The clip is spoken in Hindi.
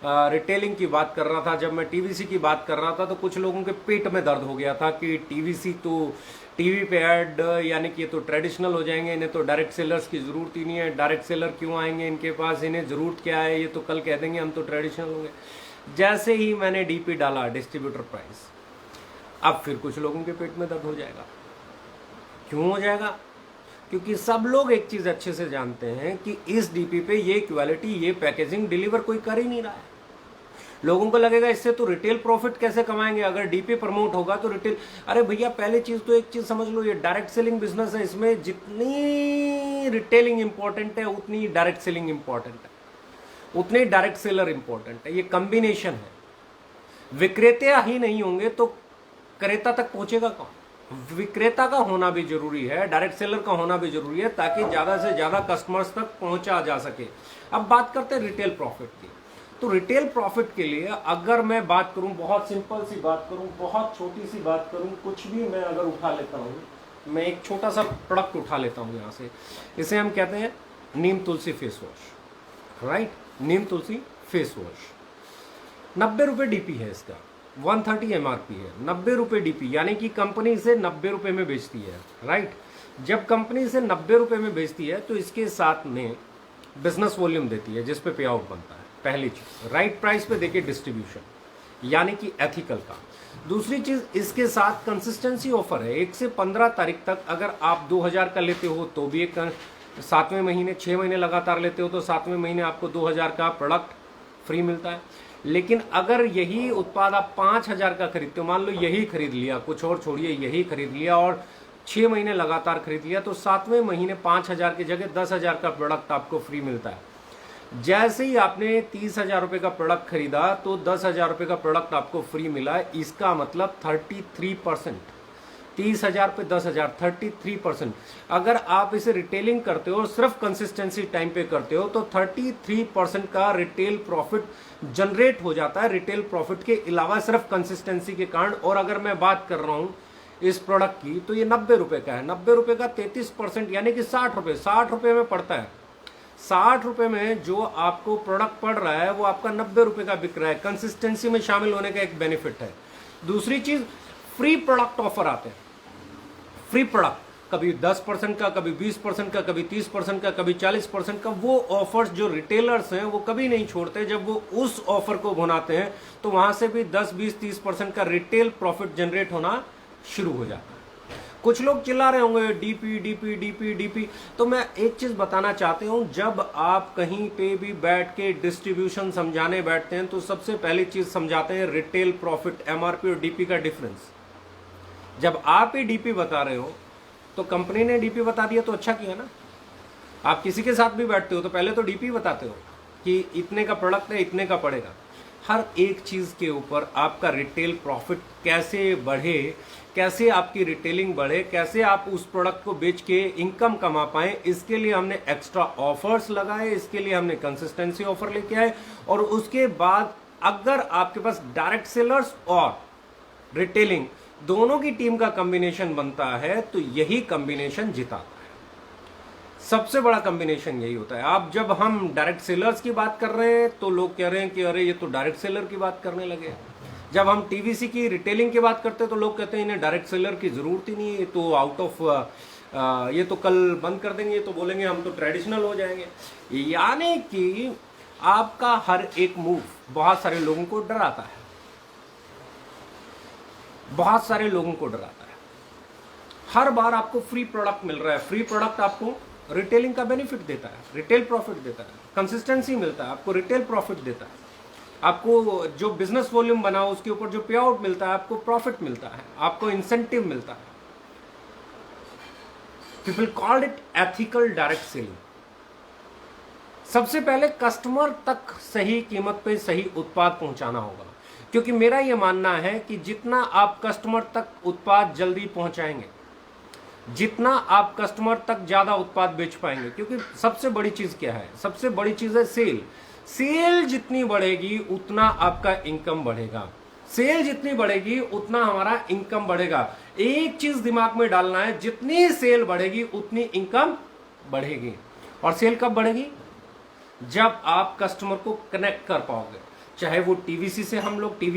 रिटेलिंग की बात कर रहा था, जब मैं टीवीसी की बात कर रहा था, तो कुछ लोगों के पेट में दर्द हो गया था कि टीवीसी तो टीवी पे ऐड, यानी कि ये तो ट्रेडिशनल हो जाएंगे, इन्हें तो डायरेक्ट सेलर्स की ज़रूरत ही नहीं है, डायरेक्ट सेलर क्यों आएंगे इनके पास, इन्हें ज़रूरत क्या है, ये तो कल कह देंगे हम तो ट्रेडिशनल होंगे। जैसे ही मैंने डीपी डाला, डिस्ट्रीब्यूटर प्राइस, अब फिर कुछ लोगों के पेट में दर्द हो जाएगा। क्यों हो जाएगा? क्योंकि सब लोग एक चीज़ अच्छे से जानते हैं कि इस डीपी पे ये क्वालिटी, ये पैकेजिंग डिलीवर कोई कर ही नहीं रहा है। लोगों को लगेगा इससे तो रिटेल प्रॉफिट कैसे कमाएंगे, अगर डीपी प्रमोट होगा तो रिटेल। अरे भैया, पहली चीज तो एक चीज समझ लो, ये डायरेक्ट सेलिंग बिजनेस है, इसमें जितनी रिटेलिंग इंपॉर्टेंट है उतनी डायरेक्ट सेलिंग इंपॉर्टेंट है, उतने डायरेक्ट सेलर इंपॉर्टेंट है। ये कॉम्बिनेशन है। विक्रेता ही नहीं होंगे तो क्रेता तक पहुंचेगा कौन? विक्रेता का होना भी जरूरी है, डायरेक्ट सेलर का होना भी जरूरी है, ताकि ज्यादा से ज्यादा कस्टमर्स तक पहुंचा जा सके। अब बात करते हैं रिटेल प्रॉफिट की। तो रिटेल प्रॉफिट के लिए अगर मैं बात करूं, बहुत सिंपल सी बात करूं, बहुत छोटी सी बात करूं, कुछ भी मैं अगर उठा लेता हूं, मैं एक छोटा सा प्रोडक्ट उठा लेता हूं यहां से, इसे हम कहते हैं नीम तुलसी फेस वॉश, राइट? नीम तुलसी फेस वॉश 90 रुपये डीपी है इसका, 130 एमआरपी है, 90 रुपये डीपी, यानी कि कंपनी इसे 90 रुपये में बेचती है, राइट? जब कंपनी इसे 90 रुपये में बेचती है तो इसके साथ में बिजनेस वॉल्यूम देती है जिस पे पे आउट बनता है। पहली चीज, राइट प्राइस पे देके डिस्ट्रीब्यूशन, यानी कि एथिकल का। दूसरी चीज, इसके साथ कंसिस्टेंसी ऑफर है। 1 से 15 तारीख तक अगर आप 2000 का लेते हो तो भी एक 7वें महीने, 6 महीने लगातार लेते हो तो 7वें महीने आपको 2000 का प्रोडक्ट फ्री मिलता है। लेकिन अगर यही उत्पाद आप 5000 का खरीदते हो, मान लो यही खरीद लिया, कुछ और छोड़िए, यही खरीद लिया और 6 महीने लगातार खरीद लिया, तो 7वें महीने 5000 की जगह 10,000 का प्रोडक्ट आपको फ्री मिलता है। जैसे ही आपने 30,000 रुपये का प्रोडक्ट खरीदा तो 10,000 रुपये का प्रोडक्ट आपको फ्री मिला। इसका मतलब 33%, 30,000 पे 10,000, 33%। अगर आप इसे रिटेलिंग करते हो, सिर्फ कंसिस्टेंसी टाइम पे करते हो, तो 33% का रिटेल प्रॉफिट जनरेट हो जाता है, रिटेल प्रॉफिट के अलावा सिर्फ कंसिस्टेंसी के कारण। और अगर मैं बात कर रहा हूं इस प्रोडक्ट की, तो ये 90 रुपये का है, 90 रुपये का 33%, यानी कि 60 रुपये, 60 रुपये में पड़ता है। 60 रुपये में जो आपको प्रोडक्ट पड़ रहा है वो आपका 90 रुपये का बिक रहा है। कंसिस्टेंसी में शामिल होने का एक बेनिफिट है। दूसरी चीज, फ्री प्रोडक्ट ऑफर आते हैं। फ्री प्रोडक्ट कभी 10% का, कभी 20% का, कभी 30% का, कभी 40% का। वो ऑफर्स जो रिटेलर्स हैं वो कभी नहीं छोड़ते। जब वो उस ऑफर को भुनाते हैं तो वहां से भी 10, 20, 30% का रिटेल प्रॉफिट जनरेट होना शुरू हो जाता है। कुछ लोग चिल्ला रहे होंगे डीपी डीपी डीपी डीपी, तो मैं एक चीज बताना चाहती हूं, जब आप कहीं पे भी बैठ के डिस्ट्रीब्यूशन समझाने बैठते हैं तो सबसे पहली चीज समझाते हैं रिटेल प्रॉफिट, एमआरपी और डीपी का डिफरेंस। जब आप ही डीपी बता रहे हो तो कंपनी ने डीपी बता दिया तो अच्छा किया ना। आप किसी के साथ भी बैठते हो तो पहले तो डीपी बताते हो कि इतने का प्रोडक्ट है, इतने का पड़ेगा। हर एक चीज के ऊपर आपका रिटेल प्रॉफिट कैसे बढ़े, कैसे आपकी रिटेलिंग बढ़े, कैसे आप उस प्रोडक्ट को बेच के इनकम कमा पाए, इसके लिए हमने एक्स्ट्रा ऑफर्स लगाए, इसके लिए हमने कंसिस्टेंसी ऑफर लेके आए। और उसके बाद अगर आपके पास डायरेक्ट सेलर्स और रिटेलिंग दोनों की टीम का कॉम्बिनेशन बनता है तो यही कॉम्बिनेशन जिताता है। सबसे बड़ा कॉम्बिनेशन यही होता है। आप जब हम डायरेक्ट सेलर्स की बात कर रहे हैं तो लोग कह रहे हैं कि अरे ये तो डायरेक्ट सेलर की बात करने लगे। जब हम टीवीसी की रिटेलिंग की बात करते हैं तो लोग कहते हैं इन्हें डायरेक्ट सेलर की जरूरत ही नहीं है, ये तो आउट ऑफ, ये तो कल बंद कर देंगे, ये तो बोलेंगे हम तो ट्रेडिशनल हो जाएंगे। यानी कि आपका हर एक मूव बहुत सारे लोगों को डराता है, बहुत सारे लोगों को डराता है। हर बार आपको फ्री प्रोडक्ट मिल रहा है, फ्री प्रोडक्ट आपको रिटेलिंग का बेनिफिट देता है, रिटेल प्रॉफिट देता है, कंसिस्टेंसी मिलता है, आपको रिटेल प्रॉफिट देता है, आपको जो बिजनेस वॉल्यूम बना उसके ऊपर जो पे आउट मिलता है, आपको प्रॉफिट मिलता है, आपको इंसेंटिव मिलता है। People called it ethical direct selling. सबसे पहले कस्टमर तक सही कीमत पे सही उत्पाद पहुंचाना होगा, क्योंकि मेरा यह मानना है कि जितना आप कस्टमर तक उत्पाद जल्दी पहुंचाएंगे, जितना आप कस्टमर तक ज्यादा उत्पाद बेच पाएंगे। क्योंकि सबसे बड़ी चीज क्या है? सबसे बड़ी चीज है सेल। सेल जितनी बढ़ेगी उतना आपका इनकम बढ़ेगा, सेल जितनी बढ़ेगी उतना हमारा इनकम बढ़ेगा। एक चीज दिमाग में डालना है, जितनी सेल बढ़ेगी उतनी इनकम बढ़ेगी। और सेल कब बढ़ेगी? जब आप कस्टमर को कनेक्ट कर पाओगे, चाहे वो टीवीसी से हम लोग टीवी